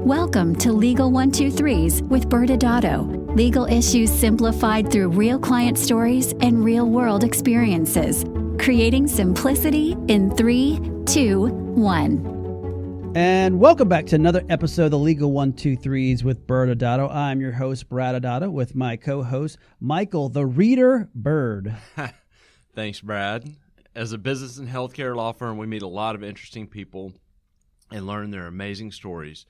Welcome to Legal 123s with ByrdAdatto. Legal issues simplified through real client stories and real-world experiences. Creating simplicity in 3, 2, 1. And welcome back to another episode of the Legal 123s with ByrdAdatto. I'm your host, ByrdAdatto, with my co-host, Michael, the Reader Byrd. Thanks, Brad. As a business and healthcare law firm, we meet a lot of interesting people and learn their amazing stories.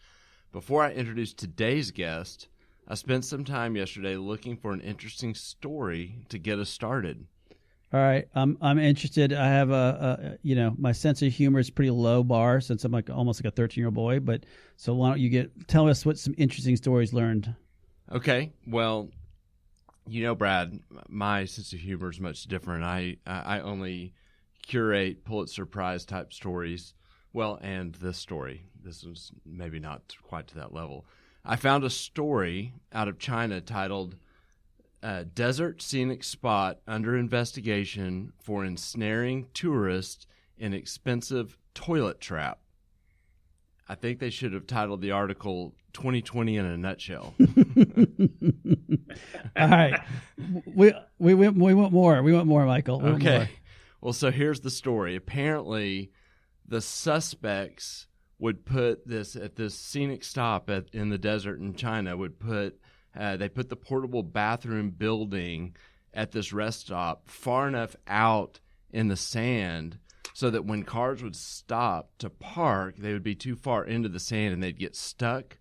Before I introduce today's guest, I spent some time yesterday looking for an interesting story to get us started. All right, I'm interested. I have my sense of humor is pretty low bar since I'm almost like a 13-year-old boy. But so why don't you tell us what some interesting stories learned? Okay. Well, Brad, my sense of humor is much different. I only curate Pulitzer Prize type stories. Well, and this story. This was maybe not quite to that level. I found a story out of China titled Desert Scenic Spot Under Investigation for Ensnaring Tourists in Expensive Toilet Trap. I think they should have titled the article 2020 in a Nutshell. All right. We want more. We want more, Michael. Okay. More. Well, so here's the story. Apparently, the suspects would put this at this scenic stop in the desert in China. They put the portable bathroom building at this rest stop far enough out in the sand so that when cars would stop to park, they would be too far into the sand and they'd get stuck.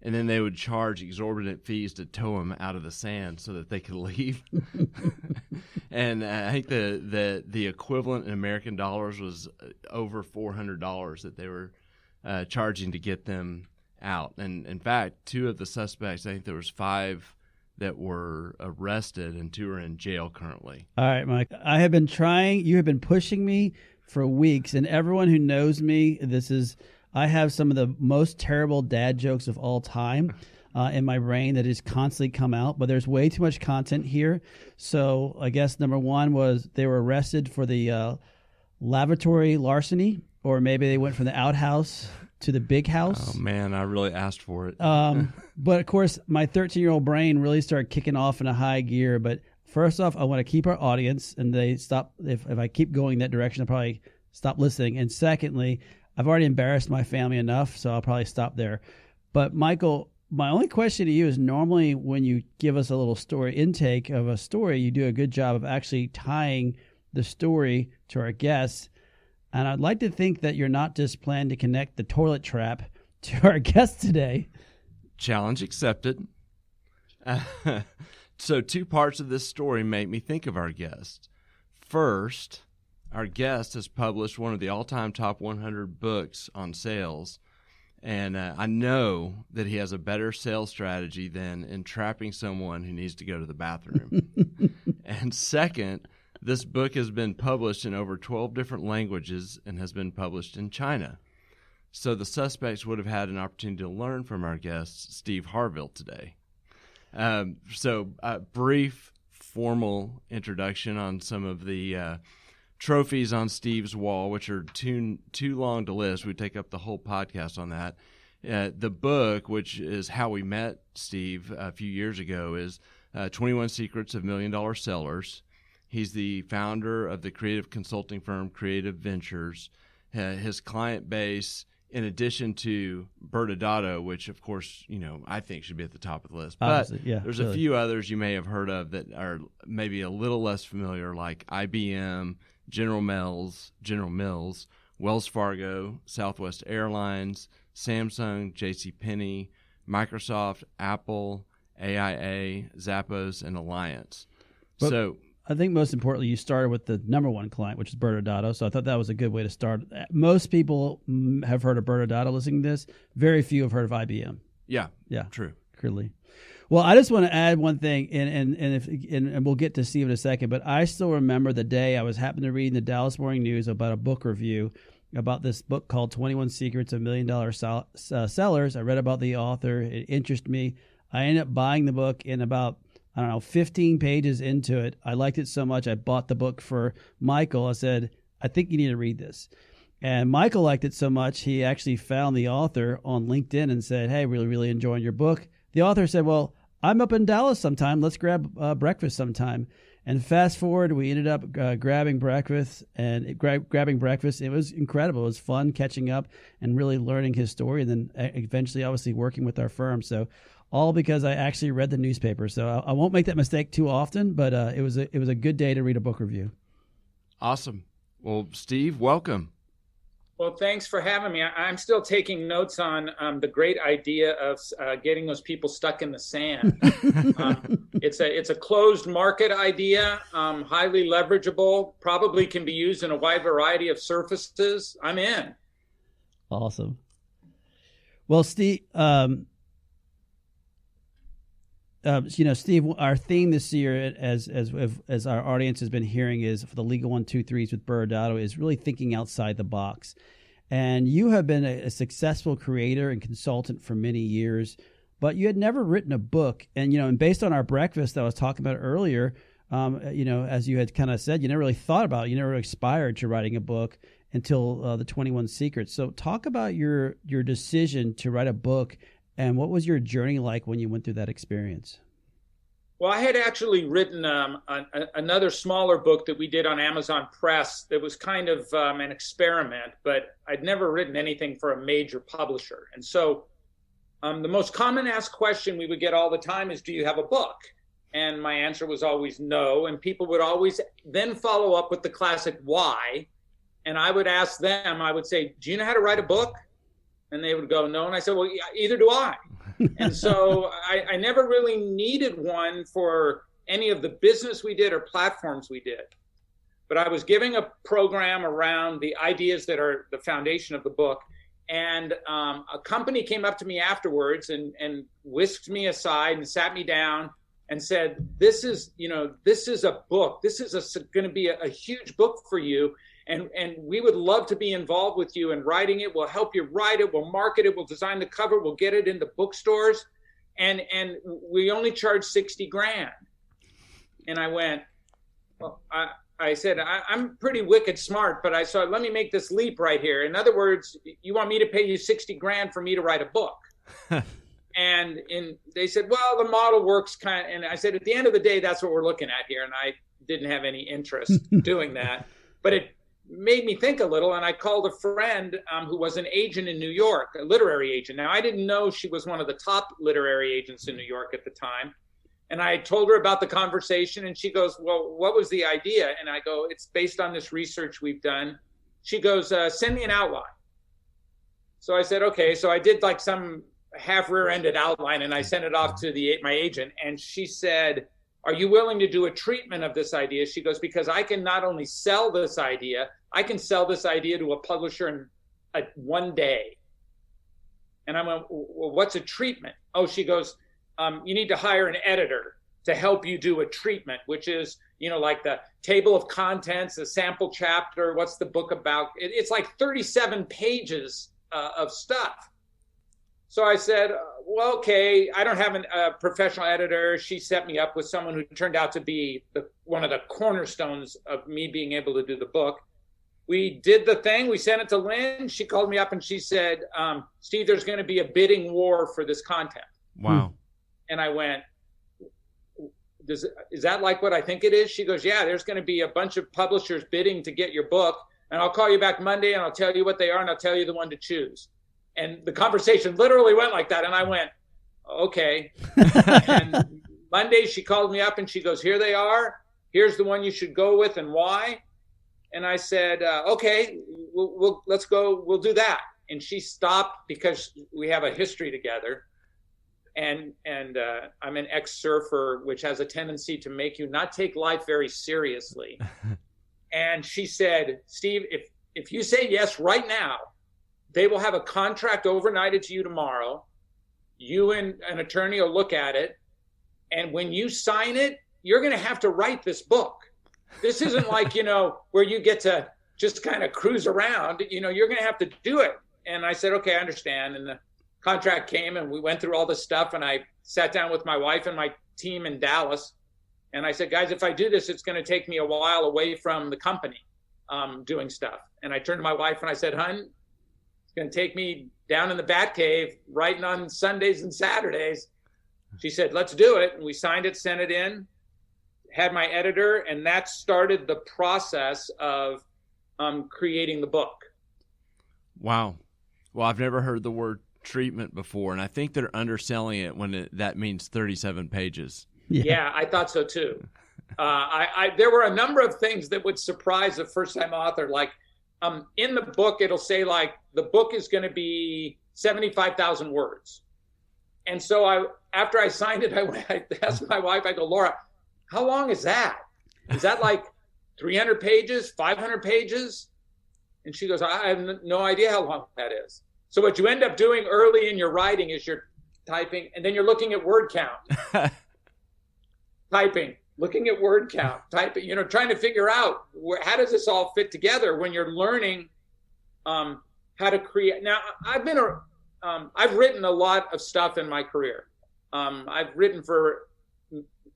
And then they would charge exorbitant fees to tow them out of the sand so that they could leave. And I think the equivalent in American dollars was over $400 that they were charging to get them out. And in fact, 2 of the suspects, I think there was 5 that were arrested and 2 are in jail currently. All right, Mike. You have been pushing me for weeks, and everyone who knows me, I have some of the most terrible dad jokes of all time in my brain that just constantly come out, but there's way too much content here. So I guess number 1 was they were arrested for the lavatory larceny, or maybe they went from the outhouse to the big house. Oh, man, I really asked for it. But, of course, my 13-year-old brain really started kicking off in a high gear. But first off, I want to keep our audience, and they stop. If I keep going that direction, I'll probably stop listening. And secondly, I've already embarrassed my family enough, so I'll probably stop there. But, Michael, my only question to you is normally when you give us a little story intake of a story, you do a good job of actually tying the story to our guests. And I'd like to think that you're not just planning to connect the toilet trap to our guest today. Challenge accepted. So 2 parts of this story make me think of our guest. First, our guest has published one of the all-time top 100 books on sales, and I know that he has a better sales strategy than entrapping someone who needs to go to the bathroom. And second, this book has been published in over 12 different languages and has been published in China. So the suspects would have had an opportunity to learn from our guest, Steve Harvill, today. So a brief, formal introduction on some of the trophies on Steve's wall, which are too long to list. We take up the whole podcast on that. The book, which is how we met Steve a few years ago, is 21 Secrets of $1 Million Sellers. He's the founder of the creative consulting firm Creative Ventures. His client base, in addition to ByrdAdatto, which, of course, I think should be at the top of the list. But there's a few others you may have heard of that are maybe a little less familiar, like IBM, General Mills, Wells Fargo, Southwest Airlines, Samsung, JCPenney, Microsoft, Apple, AIA, Zappos, and Alliance. But I think most importantly, you started with the number 1 client, which is ByrdAdatto. So I thought that was a good way to start. Most people have heard of ByrdAdatto listening to this. Very few have heard of IBM. Yeah, true. Clearly. Well, I just want to add one thing, and we'll get to Steve in a second, but I still remember the day I was happening to read in the Dallas Morning News about a book review about this book called 21 Secrets of $1 Million Sellers. I read about the author. It interested me. I ended up buying the book in about 15 pages into it. I liked it so much, I bought the book for Michael. I said, I think you need to read this. And Michael liked it so much, he actually found the author on LinkedIn and said, hey, really, really enjoying your book. The author said, well, I'm up in Dallas sometime. Let's grab breakfast sometime. And fast forward, we ended up grabbing breakfast. It was incredible. It was fun catching up and really learning his story, and then eventually, obviously, working with our firm. So, all because I actually read the newspaper. So I won't make that mistake too often, but it was a good day to read a book review. Awesome. Well, Steve, welcome. Well, thanks for having me. I'm still taking notes on the great idea of getting those people stuck in the sand. It's a closed market idea, highly leverageable, probably can be used in a wide variety of surfaces. I'm in. Awesome. Well, Steve, Steve, our theme this year, as our audience has been hearing, is for the Legal 1-2-3s with ByrdAdatto, is really thinking outside the box. And you have been a successful creator and consultant for many years, but you had never written a book. And based on our breakfast that I was talking about earlier, as you had kind of said, you never really thought about it. You never really aspired to writing a book until the 21 Secrets. So talk about your decision to write a book. And what was your journey like when you went through that experience? Well, I had actually written another smaller book that we did on Amazon Press that was kind of an experiment, but I'd never written anything for a major publisher. And so the most common asked question we would get all the time is, do you have a book? And my answer was always no. And people would always then follow up with the classic why. And I would ask them, I would say, do you know how to write a book? And they would go, no. And I said, well, either do I. And so I never really needed one for any of the business we did or platforms we did. But I was giving a program around the ideas that are the foundation of the book. And a company came up to me afterwards and whisked me aside and sat me down and said, this is a book. This is going to be a huge book for you. And we would love to be involved with you in writing it. We'll help you write it. We'll market it. We'll design the cover. We'll get it into bookstores. And we only charge $60,000. And I went, well, I said, I'm pretty wicked smart, but I said, let me make this leap right here. In other words, you want me to pay you $60,000 for me to write a book? And they said, well, the model works kind of, and I said, at the end of the day, that's what we're looking at here. And I didn't have any interest doing that, but it made me think a little. And I called a friend who was an agent in New York, a literary agent. Now, I didn't know she was one of the top literary agents in New York at the time. And I told her about the conversation, and she goes, well, what was the idea? And I go, it's based on this research we've done. She goes, send me an outline. So I said, okay. So I did like some half rear-ended outline, and I sent it off to my agent. And she said, are you willing to do a treatment of this idea? She goes, because I can not only sell this idea, I can sell this idea to a publisher in one day. And I went, well, what's a treatment? Oh, she goes, you need to hire an editor to help you do a treatment, which is, like the table of contents, a sample chapter, what's the book about? It's like 37 pages of stuff. So I said, well, okay, I don't have a professional editor. She set me up with someone who turned out to be one of the cornerstones of me being able to do the book. We did the thing. We sent it to Lynn. She called me up and she said, Steve, there's going to be a bidding war for this content. Wow. And I went, is that like what I think it is? She goes, yeah, there's going to be a bunch of publishers bidding to get your book. And I'll call you back Monday and I'll tell you what they are and I'll tell you the one to choose. And the conversation literally went like that. And I went, okay. And Monday she called me up and she goes, here they are. Here's the one you should go with and why. And I said, okay, let's go. We'll do that. And she stopped because we have a history together. And I'm an ex-surfer, which has a tendency to make you not take life very seriously. And she said, Steve, if you say yes right now, they will have a contract overnighted to you tomorrow. You and an attorney will look at it. And when you sign it, you're going to have to write this book. This isn't like, where you get to just kind of cruise around. You're going to have to do it. And I said, okay, I understand. And the contract came and we went through all this stuff. And I sat down with my wife and my team in Dallas. And I said, guys, if I do this, it's going to take me a while away from the company. doing stuff. And I turned to my wife and I said, "Hun, it's going to take me down in the Batcave writing on Sundays and Saturdays." She said, "Let's do it." And we signed it, sent it in, had my editor, and that started the process of creating the book. Wow. Well, I've never heard the word treatment before, and I think they're underselling it when that means 37 pages. Yeah, I thought so too. There were a number of things that would surprise a first-time author. Like in the book, it'll say like the book is going to be 75,000 words. And so after I signed it, I asked my wife, I go, "Laura, how long is that? Is that like 300 pages, 500 pages?" And she goes, "I have no idea how long that is." So what you end up doing early in your writing is you're typing, and then you're looking at word count. Typing, looking at word count, typing, trying to figure out how does this all fit together when you're learning how to create. Now, I've written a lot of stuff in my career. I've written for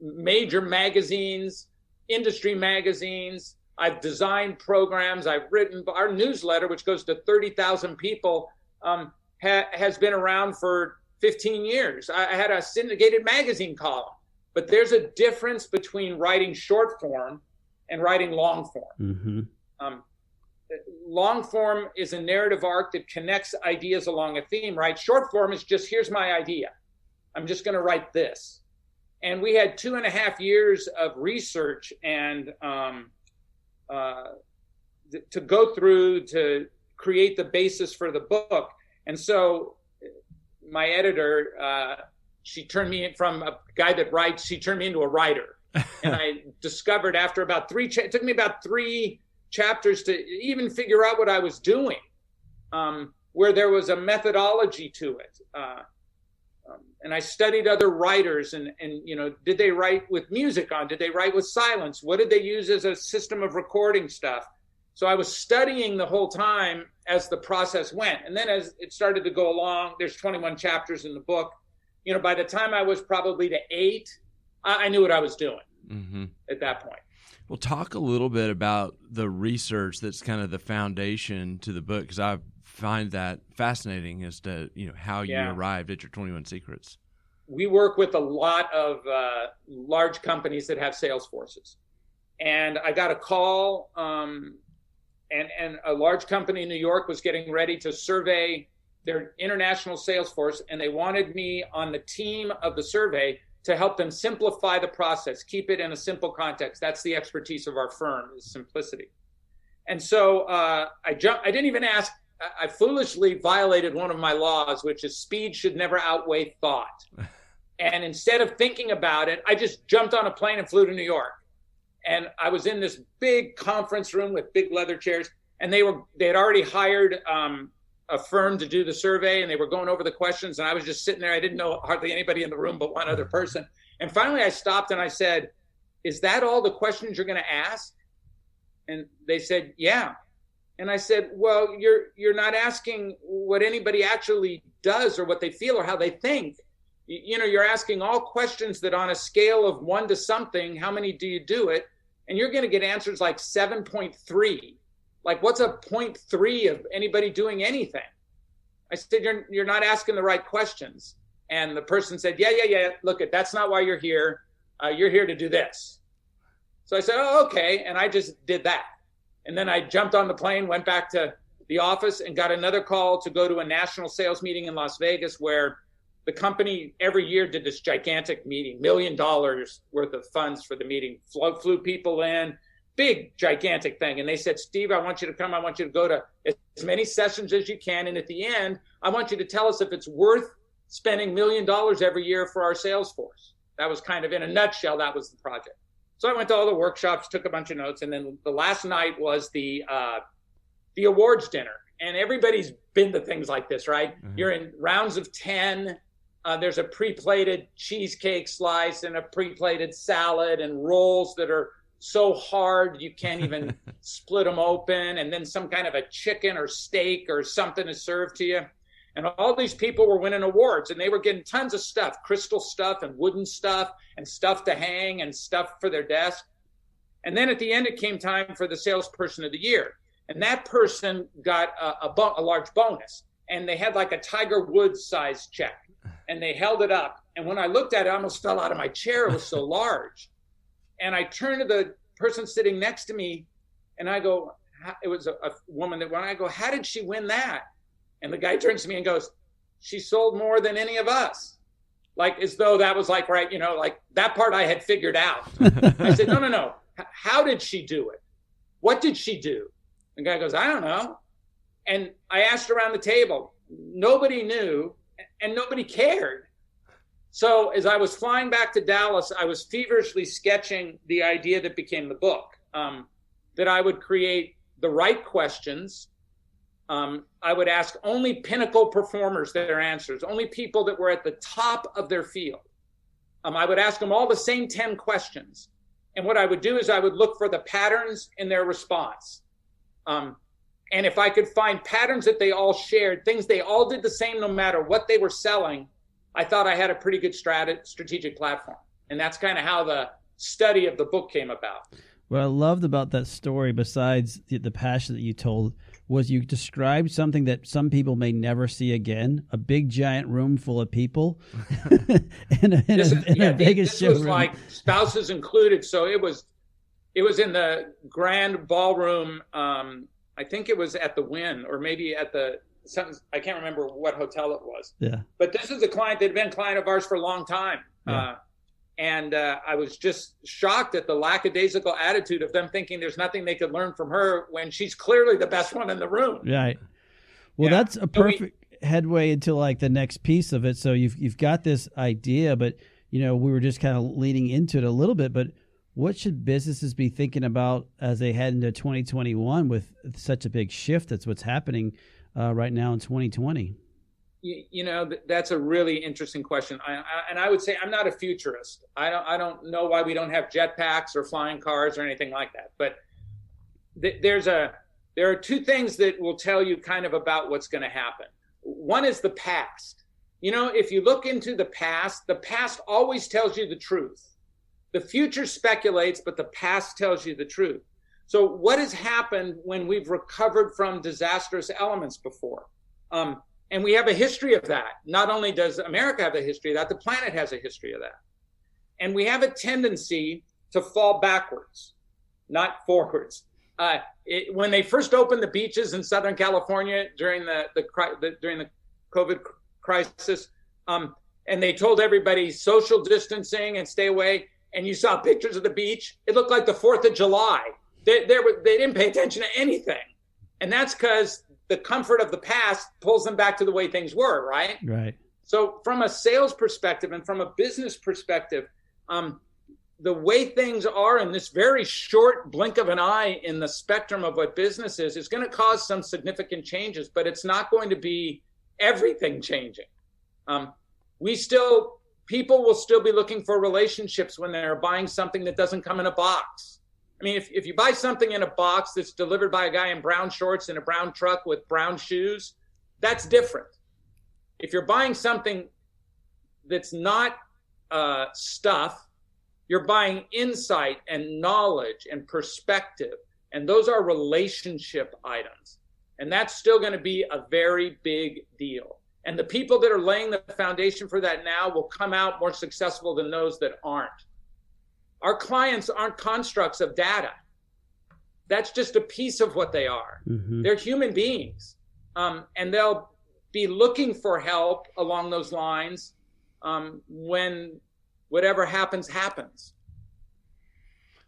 major magazines, industry magazines. I've designed programs. I've written our newsletter, which goes to 30,000 people, has been around for 15 years. I had a syndicated magazine column. But there's a difference between writing short form and writing long form. Mm-hmm. Long form is a narrative arc that connects ideas along a theme, right? Short form is just, here's my idea. I'm just going to write this. And we had 2.5 years of research and to go through to create the basis for the book. And so my editor, she turned me from a guy that writes, she turned me into a writer. And I discovered after about it took me about 3 chapters to even figure out what I was doing, where there was a methodology to it. And I studied other writers and did they write with music on? Did they write with silence? What did they use as a system of recording stuff? So I was studying the whole time as the process went. And then as it started to go along, there's 21 chapters in the book. By the time I was probably to 8, I knew what I was doing at that point. Well, talk a little bit about the research that's kind of the foundation to the book, because I find that fascinating as to how you arrived at your 21 secrets. We work with a lot of large companies that have sales forces. And I got a call, and a large company in New York was getting ready to survey their international sales force, and they wanted me on the team of the survey to help them simplify the process, keep it in a simple context. That's the expertise of our firm, is simplicity. And so I didn't even ask. I foolishly violated one of my laws, which is speed should never outweigh thought. And instead of thinking about it, I just jumped on a plane and flew to New York. And I was in this big conference room with big leather chairs, and they had already hired a firm to do the survey, and they were going over the questions, and I was just sitting there. I didn't know hardly anybody in the room but one other person. And finally I stopped and I said, "Is that all the questions you're going to ask?" And they said, "Yeah." And I said, "Well, you're not asking what anybody actually does or what they feel or how they think. You're asking all questions that on a scale of 1 to something, how many do you do it? And you're going to get answers like 7.3. Like, what's a 0.3 of anybody doing anything?" I said, you're not asking the right questions. And the person said, yeah. Look, that's not why you're here. You're here to do this. So I said, "Oh, okay." And I just did that. And then I jumped on the plane, went back to the office, and got another call to go to a national sales meeting in Las Vegas, where the company every year did this gigantic meeting, $1 million worth of funds for the meeting, flew people in. Big, gigantic thing. And they said, "Steve, I want you to come. I want you to go to as many sessions as you can. And at the end, I want you to tell us if it's worth spending $1 million every year for our sales force." That was kind of, in a nutshell, that was the project. So I went to all the workshops, took a bunch of notes. And then the last night was the awards dinner. And everybody's been to things like this, right? Mm-hmm. You're in rounds of 10. There's a pre-plated cheesecake slice and a pre-plated salad and rolls that are so hard you can't even split them open, and then some kind of a chicken or steak or something is served to you. And all these people were winning awards, and they were getting tons of stuff, crystal stuff and wooden stuff and stuff to hang and stuff for their desk. And then at the end, it came time for the salesperson of the year. And that person got a large bonus. And they had like a Tiger Woods sized check. And they held it up. And when I looked at it, I almost fell out of my chair. It was so large. And I turned to the person sitting next to me, and I go, it was a woman that when I go, how did she win that? And the guy turns to me and goes, she sold more than any of us. Like, as though that was like, right, like that part I had figured out. I said, no. How did she do it? What did she do? The guy goes, I don't know. And I asked around the table. Nobody knew, and nobody cared. So as I was flying back to Dallas, I was feverishly sketching the idea that became the book, that I would create the right questions. I would ask only pinnacle performers their answers, only people that were at the top of their field. I would ask them all the same 10 questions. And what I would do is I would look for the patterns in their response. And if I could find patterns that they all shared, things they all did the same no matter what they were selling, I thought I had a pretty good strategic platform. And that's kind of how the study of the book came about. What I loved about that story, besides the passion that you told, was you described something that some people may never see again: a big giant room full of people in a biggest showroom. This was like spouses included. So it was in the grand ballroom. I think it was at the Wynn, or maybe at I can't remember what hotel it was. Yeah. But this is a client that had been a client of ours for a long time. Yeah. And I was just shocked at the lackadaisical attitude of them thinking there's nothing they could learn from her when she's clearly the best one in the room. Right. Well, that's a perfect headway into like the next piece of it. So you've got this idea, but we were just kind of leading into it a little bit, but what should businesses be thinking about as they head into 2021 with such a big shift? That's what's happening right now in 2020. That's a really interesting question. I would say I'm not a futurist. I don't know why we don't have jetpacks or flying cars or anything like that. But there are two things that will tell you kind of about what's going to happen. One is the past. If you look into the past always tells you the truth. The future speculates, but the past tells you the truth. So what has happened when we've recovered from disastrous elements before? And we have a history of that. Not only does America have a history of that, the planet has a history of that. And we have a tendency to fall backwards, not forwards. When they first opened the beaches in Southern California during the COVID crisis, and they told everybody social distancing and stay away, and you saw pictures of the beach, it looked like the 4th of July. They didn't pay attention to anything. And that's because the comfort of the past pulls them back to the way things were, right? Right. So from a sales perspective and from a business perspective, the way things are in this very short blink of an eye in the spectrum of what business is going to cause some significant changes, but it's not going to be everything changing. People will still be looking for relationships when they're buying something that doesn't come in a box. I mean, if you buy something in a box that's delivered by a guy in brown shorts in a brown truck with brown shoes, that's different. If you're buying something that's not stuff, you're buying insight and knowledge and perspective. And those are relationship items. And that's still going to be a very big deal. And the people that are laying the foundation for that now will come out more successful than those that aren't. Our clients aren't constructs of data. That's just a piece of what they are. Mm-hmm. They're human beings. And they'll be looking for help along those lines when whatever happens.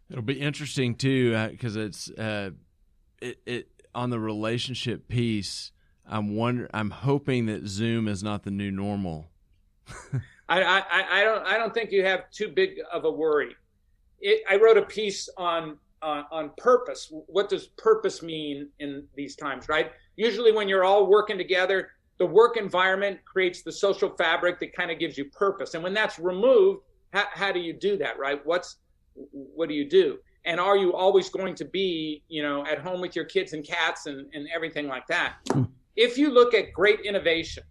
It'll be interesting too, because it's it on the relationship piece. I'm hoping that Zoom is not the new normal. I don't think you have too big of a worry. I wrote a piece on purpose. What does purpose mean in these times, right? Usually when you're all working together, the work environment creates the social fabric that kind of gives you purpose. And when that's removed, how do you do that, right? What do you do? And are you always going to be, at home with your kids and cats and everything like that? If you look at great innovation,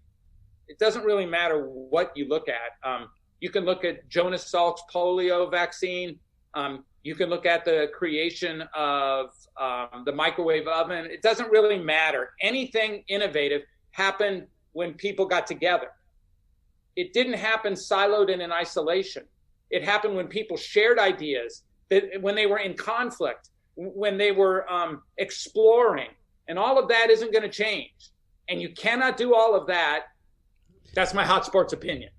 it doesn't really matter what you look at. You can look at Jonas Salk's polio vaccine. You can look at the creation of the microwave oven. It doesn't really matter. Anything innovative happened when people got together. It didn't happen siloed and in isolation. It happened when people shared ideas, when they were in conflict, when they were exploring. And all of that isn't going to change. And you cannot do all of that. That's my hot sports opinion.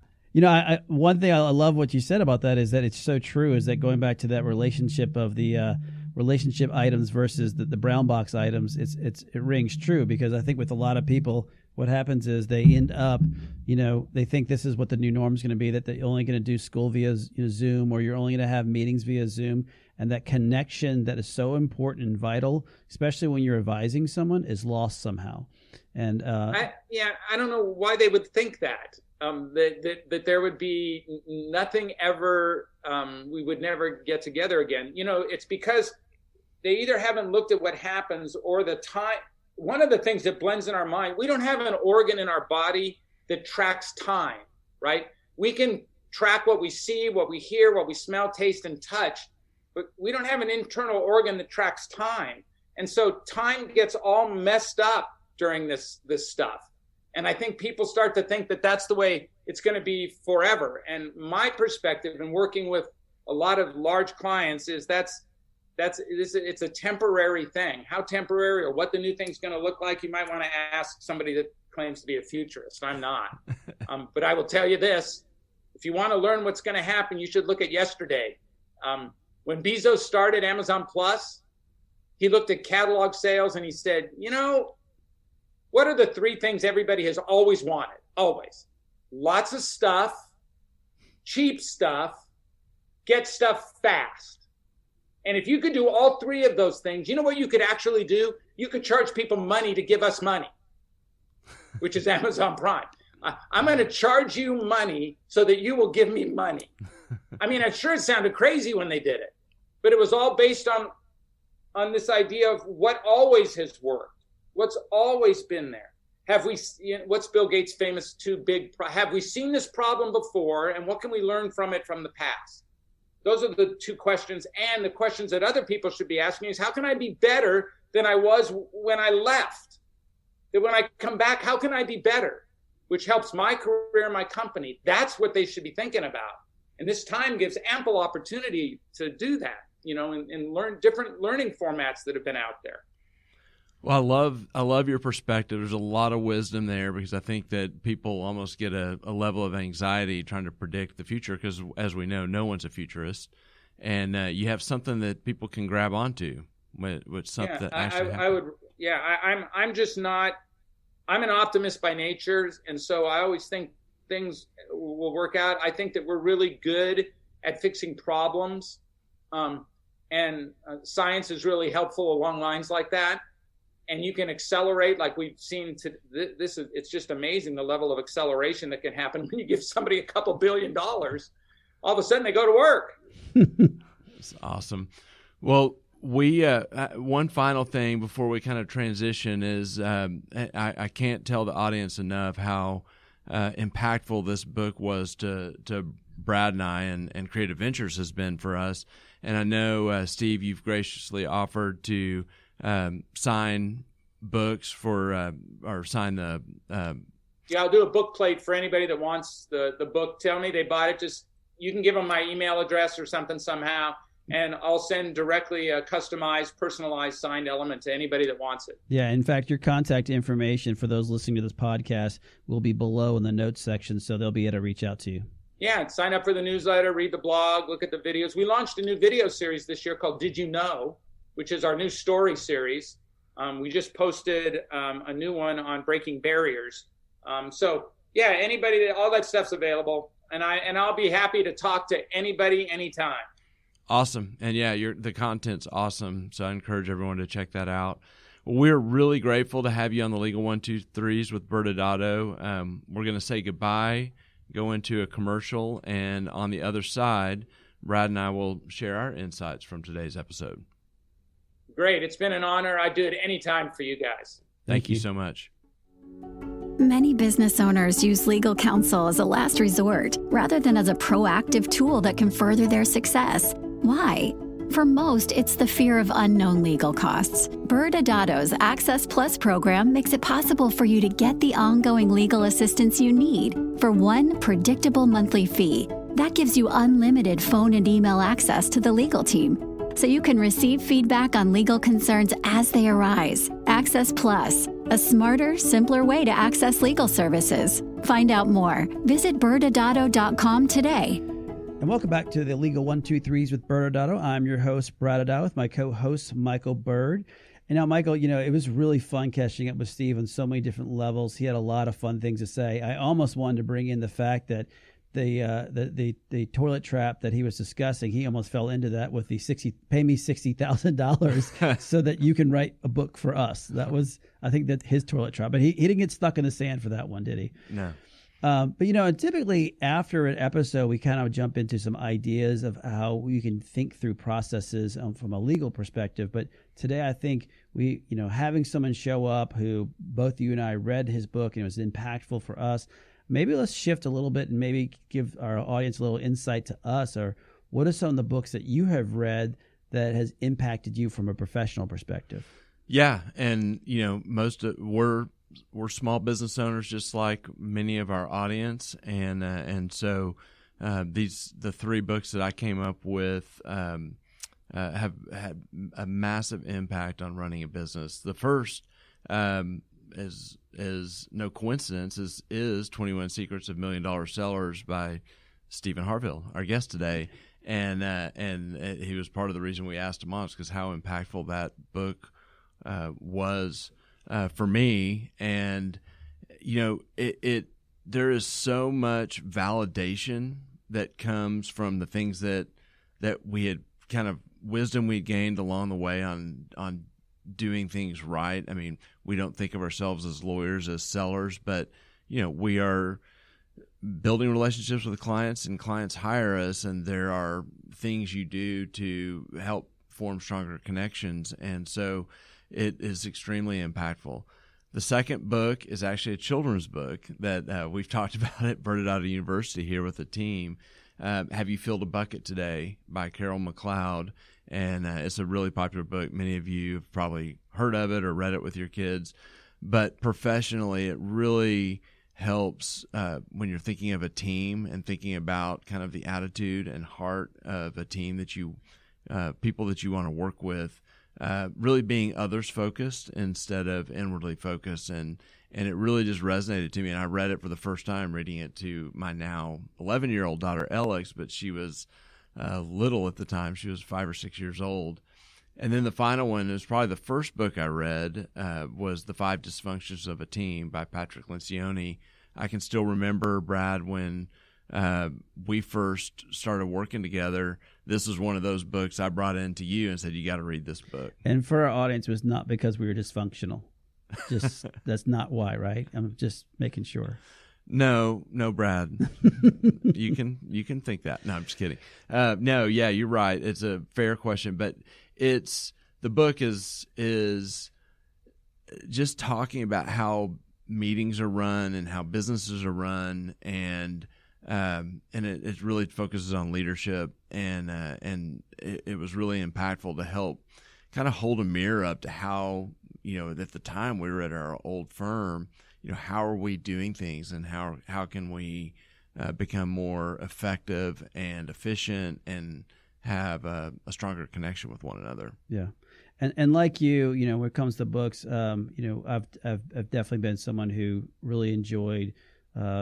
One thing I love what you said about that is that it's so true, is that going back to that relationship of the relationship items versus the brown box items, it rings true, because I think with a lot of people, what happens is they end up, they think this is what the new norm is going to be, that they're only going to do school via Zoom, or you're only going to have meetings via Zoom. And that connection that is so important and vital, especially when you're advising someone, is lost somehow. And I don't know why they would think that. That there would be nothing ever, we would never get together again. It's because they either haven't looked at what happens, or the time. One of the things that blends in our mind, we don't have an organ in our body that tracks time, right? We can track what we see, what we hear, what we smell, taste, and touch, but we don't have an internal organ that tracks time. And so time gets all messed up during this stuff. And I think people start to think that that's the way it's going to be forever. And my perspective in working with a lot of large clients is it's a temporary thing. How temporary, or what the new thing's going to look like, you might want to ask somebody that claims to be a futurist. I'm not. But I will tell you this. If you want to learn what's going to happen, you should look at yesterday. When Bezos started Amazon Plus, he looked at catalog sales and he said, what are the three things everybody has always wanted? Always. Lots of stuff, cheap stuff, get stuff fast. And if you could do all three of those things, you know what you could actually do? You could charge people money to give us money, which is Amazon Prime. I'm going to charge you money so that you will give me money. I mean, I'm sure it sounded crazy when they did it, but it was all based on this idea of what always has worked. What's always been there? What's Bill Gates' famous have we seen this problem before, and what can we learn from it from the past? Those are the two questions. And the questions that other people should be asking is, how can I be better than I was when I left? That when I come back, how can I be better? Which helps my career, my company. That's what they should be thinking about. And this time gives ample opportunity to do that, and learn different learning formats that have been out there. Well, I love your perspective. There's a lot of wisdom there, because I think that people almost get a level of anxiety trying to predict the future, because as we know, no one's a futurist, and you have something that people can grab onto with something that actually happens. I'm just not. I'm an optimist by nature, and so I always think things will work out. I think that we're really good at fixing problems, and science is really helpful along lines like that. And you can accelerate, like we've seen. It's just amazing the level of acceleration that can happen when you give somebody a couple $2 billion. All of a sudden, they go to work. That's awesome. Well, we one final thing before we kind of transition is I can't tell the audience enough how impactful this book was to Brad and I, and Creative Ventures has been for us. And I know, Steve, you've graciously offered to sign books for or sign the I'll do a book plate for anybody that wants the book. Tell me they bought it. Just, you can give them my email address or something somehow, and I'll send directly a customized, personalized signed element to anybody that wants it. Yeah, in fact, your contact information for those listening to this podcast will be below in the notes section, so they'll be able to reach out to you. Yeah, sign up for the newsletter, read the blog, look at the videos. We launched a new video series this year called Did You Know?, which is our new story series. We just posted a new one on breaking barriers. So yeah, anybody, all that stuff's available, and I'll be happy to talk to anybody anytime. Awesome. And yeah, the content's awesome. So I encourage everyone to check that out. We're really grateful to have you on the Legal 1-2-3s with ByrdAdatto. We're going to say goodbye, go into a commercial, and on the other side, Brad and I will share our insights from today's episode. Great. It's been an honor. I'd do it anytime for you guys. Thank you so much. Many business owners use legal counsel as a last resort rather than as a proactive tool that can further their success. Why? For most, it's the fear of unknown legal costs. ByrdAdatto's Access Plus program makes it possible for you to get the ongoing legal assistance you need for one predictable monthly fee. That gives you unlimited phone and email access to the legal team, so you can receive feedback on legal concerns as they arise. Access Plus, a smarter, simpler way to access legal services. Find out more. Visit ByrdAdatto.com today. And welcome back to the Legal 123s with ByrdAdatto. I'm your host, ByrdAdatto, with my co-host, Michael Byrd. And now, Michael, it was really fun catching up with Steve on so many different levels. He had a lot of fun things to say. I almost wanted to bring in the fact that the toilet trap that he was discussing, he almost fell into that with the pay me $60,000 so that you can write a book for us. That was, I think, that his toilet trap. But he didn't get stuck in the sand for that one, did he? No. But typically after an episode, we kind of jump into some ideas of how we can think through processes from a legal perspective. But today, I think we, having someone show up who both you and I read his book and it was impactful for us. Maybe let's shift a little bit and maybe give our audience a little insight to us, or what are some of the books that you have read that has impacted you from a professional perspective? Yeah, and we're small business owners, just like many of our audience, and so the three books that I came up with have had a massive impact on running a business. The first is no coincidence is 21 Secrets of $1 Million Sellers by Stephen Harvill, our guest today, and he was part of the reason we asked him on, because how impactful that book was for me. And there is so much validation that comes from the things that we had kind of wisdom we gained along the way on doing things right. I mean, we don't think of ourselves as lawyers, as sellers, but we are building relationships with clients, and clients hire us, and there are things you do to help form stronger connections, and so it is extremely impactful. The second book is actually a children's book that we've talked about at ByrdAdatto University here with the team. Have You Filled a Bucket Today by Carol McLeod, and it's a really popular book. Many of you have probably heard of it or read it with your kids, but professionally it really helps when you're thinking of a team and thinking about kind of the attitude and heart of a team that people that you want to work with, really being others focused instead of inwardly focused. And it really just resonated to me. And I read it for the first time, reading it to my now 11-year-old daughter, Alex, but she was little at the time. She was 5 or 6 years old. And then the final one is probably the first book I read, was The 5 Dysfunctions of a Team by Patrick Lencioni. I can still remember, Brad, when we first started working together, this was one of those books I brought in to you and said, you got to read this book. And for our audience, it was not because we were dysfunctional. Just that's not why, right? I'm just making sure. No, Brad. You can think that. No, I'm just kidding. No, yeah, you're right. It's a fair question, but the book is just talking about how meetings are run and how businesses are run, and it really focuses on leadership, and it was really impactful to help kind of hold a mirror up to how, at the time we were at our old firm, how are we doing things, and how can we become more effective and efficient and have a stronger connection with one another. Yeah. And like you, when it comes to books, I've definitely been someone who really enjoyed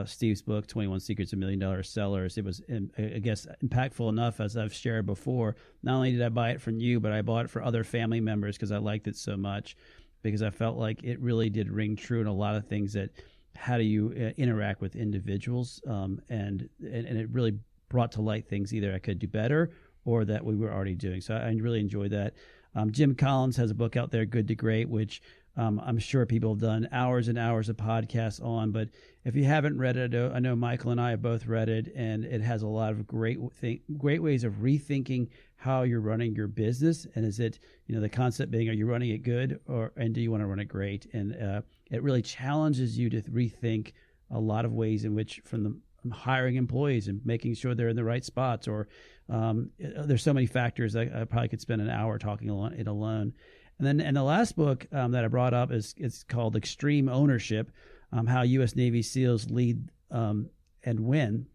Steve's book, 21 Secrets of $1 Million Sellers. It was, I guess, impactful enough, as I've shared before. Not only did I buy it from you, but I bought it for other family members because I liked it so much, because I felt like it really did ring true in a lot of things that, how do you interact with individuals, and it really brought to light things either I could do better or that we were already doing. So I really enjoyed that. Jim Collins has a book out there, Good to Great, which I'm sure people have done hours and hours of podcasts on. But if you haven't read it, I know Michael and I have both read it, and it has a lot of great ways of rethinking how you're running your business. And is it, the concept being, are you running it good, and do you want to run it great? And it really challenges you to rethink a lot of ways in which, from hiring employees and making sure they're in the right spots. Or there's so many factors. I probably could spend an hour talking it alone. And the last book that I brought up is called Extreme Ownership, How U.S. Navy SEALs Lead and Win.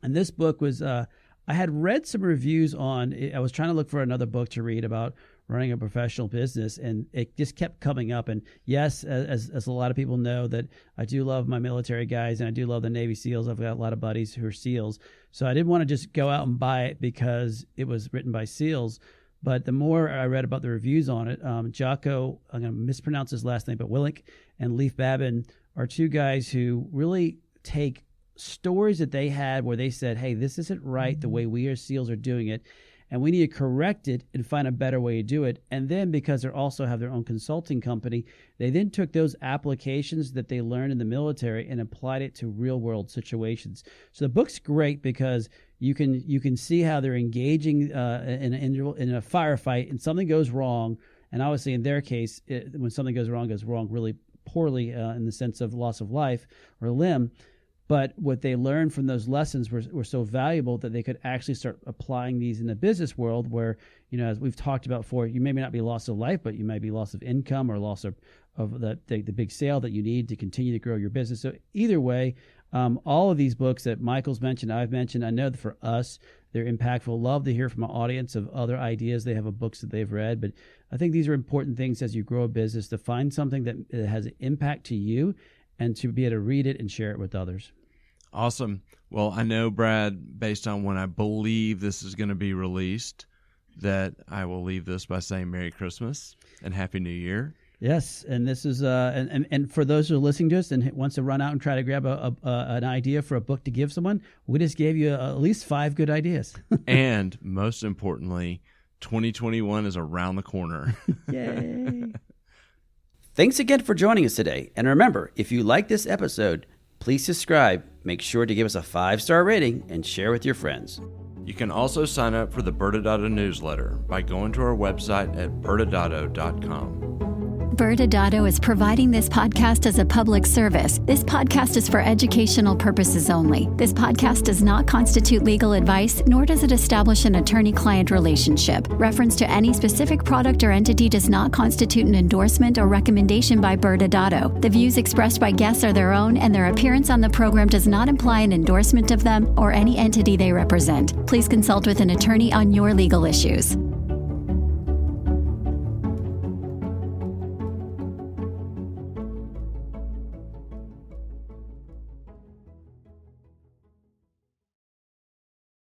And this book was, I had read some reviews on, I was trying to look for another book to read about running a professional business, and it just kept coming up. And yes, as a lot of people know, that I do love my military guys, and I do love the Navy SEALs. I've got a lot of buddies who are SEALs. So I didn't want to just go out and buy it because it was written by SEALs. But the more I read about the reviews on it, Jocko, I'm going to mispronounce his last name, but Willink and Leif Babin are two guys who really take stories that they had where they said, hey, this isn't right the way we as SEALs are doing it, and we need to correct it and find a better way to do it. And then because they also have their own consulting company, they then took those applications that they learned in the military and applied it to real-world situations. So the book's great because you can see how they're engaging in a firefight, and something goes wrong. And obviously, in their case, when something goes wrong really poorly in the sense of loss of life or limb. But what they learned from those lessons were so valuable that they could actually start applying these in the business world where, as we've talked about before, you may not be loss of life, but you might be loss of income or loss of the big sale that you need to continue to grow your business. So either way, all of these books that Michael's mentioned, I've mentioned, I know that for us, they're impactful. Love to hear from an audience of other ideas they have of books that they've read. But I think these are important things as you grow a business, to find something that has an impact to you and to be able to read it and share it with others. Awesome. Well, I know, Brad, based on when I believe this is going to be released, that I will leave this by saying Merry Christmas and Happy New Year. Yes, and this is and for those who are listening to us and wants to run out and try to grab an idea for a book to give someone, we just gave you at least 5 good ideas. And most importantly, 2021 is around the corner. Yay! Thanks again for joining us today. And remember, if you like this episode, please subscribe, make sure to give us a 5-star rating, and share with your friends. You can also sign up for the ByrdAdatto newsletter by going to our website at ByrdAdatto.com. ByrdAdatto is providing this podcast as a public service. This podcast is for educational purposes only. This podcast does not constitute legal advice, nor does it establish an attorney-client relationship. Reference to any specific product or entity does not constitute an endorsement or recommendation by ByrdAdatto. The views expressed by guests are their own, and their appearance on the program does not imply an endorsement of them or any entity they represent. Please consult with an attorney on your legal issues.